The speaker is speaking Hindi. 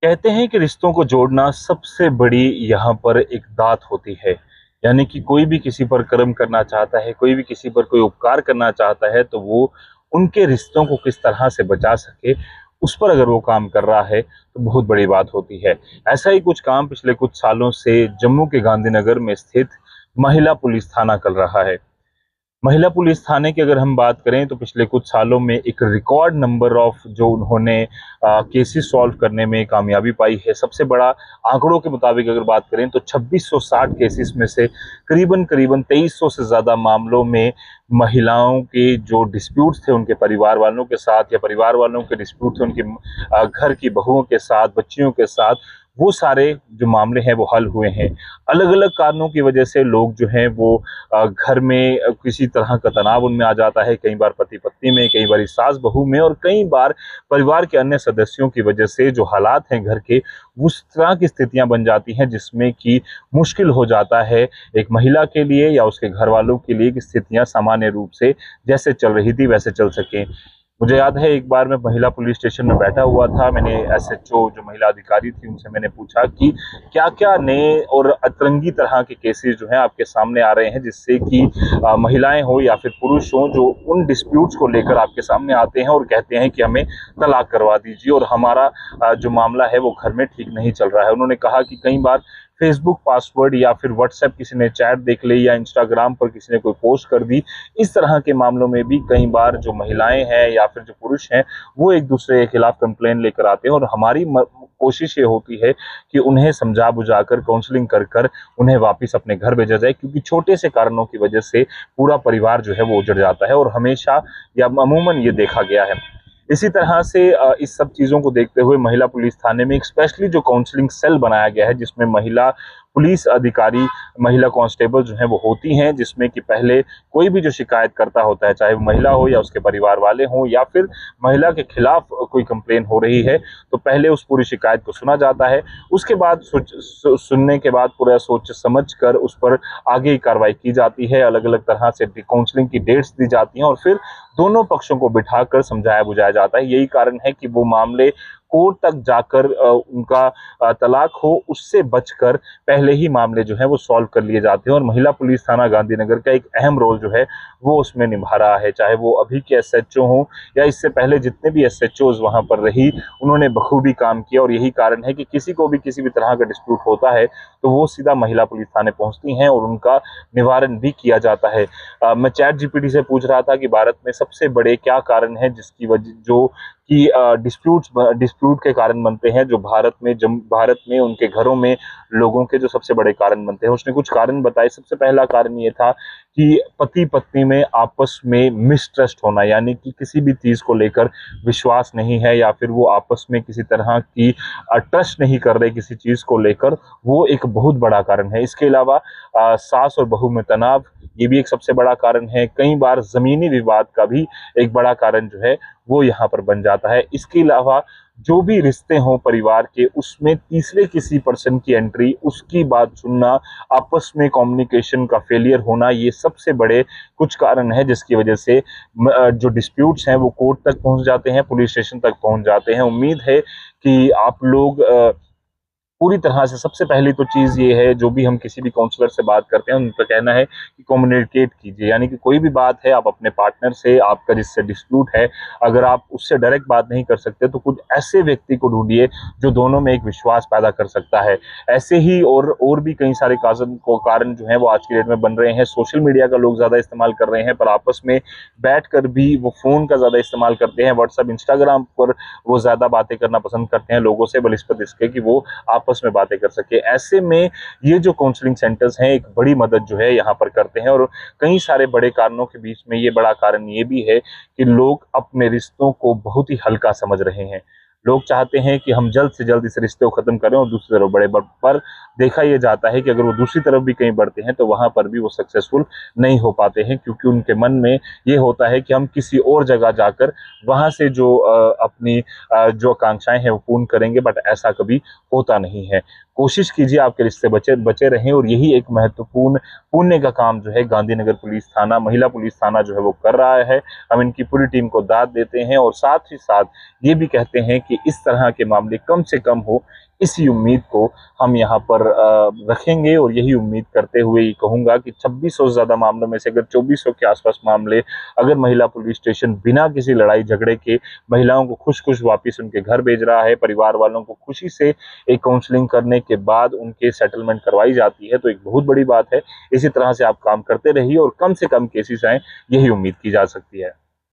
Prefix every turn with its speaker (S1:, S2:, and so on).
S1: कहते हैं कि रिश्तों को जोड़ना सबसे बड़ी यहाँ पर एक दात होती है। यानी कि कोई भी किसी पर कर्म करना चाहता है, कोई भी किसी पर कोई उपकार करना चाहता है, तो वो उनके रिश्तों को किस तरह से बचा सके, उस पर अगर वो काम कर रहा है, तो बहुत बड़ी बात होती है। ऐसा ही कुछ काम पिछले कुछ सालों से जम्मू के गांधीनगर में स्थित महिला पुलिस थाना कर रहा है। महिला पुलिस थाने की अगर हम बात करें तो पिछले कुछ सालों में एक रिकॉर्ड नंबर ऑफ जो उन्होंने केसेस सॉल्व करने में कामयाबी पाई है। सबसे बड़ा आंकड़ों के मुताबिक अगर बात करें तो 2660 केसेस में से करीबन करीबन 2300 से ज़्यादा मामलों में महिलाओं के जो डिस्प्यूट्स थे उनके परिवार वालों के साथ, या परिवार वालों के डिस्प्यूट थे उनके घर की बहुओं के साथ, बच्चियों के साथ, वो सारे जो मामले हैं वो हल हुए हैं। अलग अलग कारणों की वजह से लोग जो हैं वो घर में किसी तरह का तनाव उनमें आ जाता है, कई बार पति पत्नी में, कई बार सास बहू में, और कई बार परिवार के अन्य सदस्यों की वजह से जो हालात हैं घर के, उस तरह की स्थितियां बन जाती हैं जिसमें कि मुश्किल हो जाता है एक महिला के लिए या उसके घर वालों के लिए कि स्थितियां सामान्य रूप से जैसे चल रही थी वैसे चल सकें। मुझे याद है एक बार मैं महिला पुलिस स्टेशन में बैठा हुआ था। मैंने एसएचओ जो महिला अधिकारी थी उनसे मैंने पूछा कि क्या क्या नए और अतरंगी तरह के केसेस जो हैं आपके सामने आ रहे हैं, जिससे कि महिलाएं हो या फिर पुरुष हो, जो उन डिस्प्यूट्स को लेकर आपके सामने आते हैं और कहते हैं कि हमें तलाक करवा दीजिए और हमारा जो मामला है वो घर में ठीक नहीं चल रहा है। उन्होंने कहा कि कई बार फेसबुक पासवर्ड या फिर व्हाट्सएप किसी ने चैट देख ली या इंस्टाग्राम पर किसी ने कोई पोस्ट कर दी, इस तरह के मामलों में भी कई बार जो महिलाएं हैं या फिर जो पुरुष हैं वो एक दूसरे के खिलाफ कंप्लेन लेकर आते हैं, और हमारी कोशिश ये होती है कि उन्हें समझा बुझाकर काउंसलिंग कर कर उन्हें वापस अपने घर भेजा जाए, क्योंकि छोटे से कारणों की वजह से पूरा परिवार जो है वो उजड़ जाता है, और हमेशा या अमूमन ये देखा गया है। इसी तरह से इस सब चीज़ों को देखते हुए महिला पुलिस थाने में एक स्पेशली जो काउंसलिंग सेल बनाया गया है, जिसमें महिला पुलिस अधिकारी, महिला कांस्टेबल जो हैं वो होती हैं, जिसमें कि पहले कोई भी जो शिकायत करता होता है, चाहे वो महिला हो या उसके परिवार वाले हों या फिर महिला के खिलाफ कोई कंप्लेन हो रही है, तो पहले उस पूरी शिकायत को सुना जाता है। उसके बाद सुनने के बाद पूरा सोच समझ कर उस पर आगे की कार्रवाई की जाती है। अलग अलग तरह से काउंसलिंग की डेट्स दी जाती हैं और फिर दोनों पक्षों को बिठाकर समझाया बुझाया जाता है। यही कारण है कि वो मामले कोर्ट तक जाकर उनका तलाक हो, उससे बचकर पहले ही मामले जो हैं वो सॉल्व कर लिए जाते हैं, और महिला पुलिस थाना गांधीनगर का एक अहम रोल जो है वो उसमें निभा रहा है। चाहे वो अभी के एसएचओ हों या इससे पहले जितने भी एसएचओज वहां पर रही, उन्होंने बखूबी काम किया, और यही कारण है कि किसी को भी किसी भी तरह का डिस्प्यूट होता है तो वो सीधा महिला पुलिस थाने पहुंचती हैं और उनका निवारण भी किया जाता है। मैं चैट जीपीटी से पूछ रहा था कि भारत में सबसे बड़े क्या कारण है जिसकी वजह जो कि डिस्प्यूट के कारण बनते हैं, जो भारत में उनके घरों में लोगों के जो सबसे बड़े कारण बनते हैं। उसने कुछ कारण बताए। सबसे पहला कारण ये था कि पति पत्नी में आपस में मिसट्रस्ट होना, यानी कि किसी भी चीज को लेकर विश्वास नहीं है या फिर वो आपस में किसी तरह की ट्रस्ट नहीं कर रहे किसी चीज को लेकर, वो एक बहुत बड़ा कारण है। इसके अलावा सास और बहू में तनाव, ये भी एक सबसे बड़ा कारण है। कई बार जमीनी विवाद का भी एक बड़ा कारण जो है वो यहाँ पर बन जाता है। इसके अलावा जो भी रिश्ते हों परिवार के, उसमें तीसरे किसी पर्सन की एंट्री, उसकी बात सुनना, आपस में कम्युनिकेशन का फेलियर होना, ये सबसे बड़े कुछ कारण है जिसकी वजह से जो डिस्प्यूट्स हैं वो कोर्ट तक पहुंच जाते हैं, पुलिस स्टेशन तक पहुंच जाते हैं। उम्मीद है कि आप लोग पूरी तरह से, सबसे पहली तो चीज़ ये है, जो भी हम किसी भी काउंसलर से बात करते हैं उनका कहना है कि कम्युनिकेट कीजिए, यानी कि कोई भी बात है आप अपने पार्टनर से, आपका जिससे डिस्प्यूट है, अगर आप उससे डायरेक्ट बात नहीं कर सकते तो कुछ ऐसे व्यक्ति को ढूंढिए जो दोनों में एक विश्वास पैदा कर सकता है। ऐसे ही और भी कई सारे कारण जो हैं वो आज की डेट में बन रहे हैं। सोशल मीडिया का लोग ज़्यादा इस्तेमाल कर रहे हैं, पर आपस में बैठ कर भी वो फ़ोन का ज़्यादा इस्तेमाल करते हैं। व्हाट्सएप, इंस्टाग्राम पर वो ज़्यादा बातें करना पसंद करते हैं लोगों से, बनिस्बत इसके कि वो आपस में बातें कर सके। ऐसे में ये जो काउंसलिंग सेंटर्स हैं एक बड़ी मदद जो है यहाँ पर करते हैं, और कई सारे बड़े कारणों के बीच में ये बड़ा कारण ये भी है कि लोग अपने रिश्तों को बहुत ही हल्का समझ रहे हैं। लोग चाहते हैं कि हम जल्द से जल्द इस रिश्ते को खत्म करें और दूसरी तरफ बढ़े, पर देखा यह जाता है कि अगर वो दूसरी तरफ भी कहीं बढ़ते हैं तो वहां पर भी वो सक्सेसफुल नहीं हो पाते हैं, क्योंकि उनके मन में ये होता है कि हम किसी और जगह जाकर वहां से जो अपनी जो आकांक्षाएं हैं वो पूर्ण करेंगे, बट ऐसा कभी होता नहीं है। कोशिश कीजिए आपके रिश्ते बचे बचे रहें, और यही एक महत्वपूर्ण पुण्य का काम जो है गांधीनगर पुलिस थाना, महिला पुलिस थाना जो है वो कर रहा है। हम इनकी पूरी टीम को दाद देते हैं, और साथ ही साथ ये भी कहते हैं कि इस तरह के मामले कम से कम हो, इसी उम्मीद को हम यहाँ पर रखेंगे। और यही उम्मीद करते हुए ये कहूंगा कि 2600 से ज्यादा मामलों में से अगर 2400 के आसपास मामले अगर महिला पुलिस स्टेशन बिना किसी लड़ाई झगड़े के महिलाओं को खुश खुश वापिस उनके घर भेज रहा है, परिवार वालों को खुशी से एक काउंसलिंग करने के बाद उनके सेटलमेंट करवाई जाती है, तो एक बहुत बड़ी बात है। इसी तरह से आप काम करते रहिए और कम से कम केसेस आए, यही उम्मीद की जा सकती है।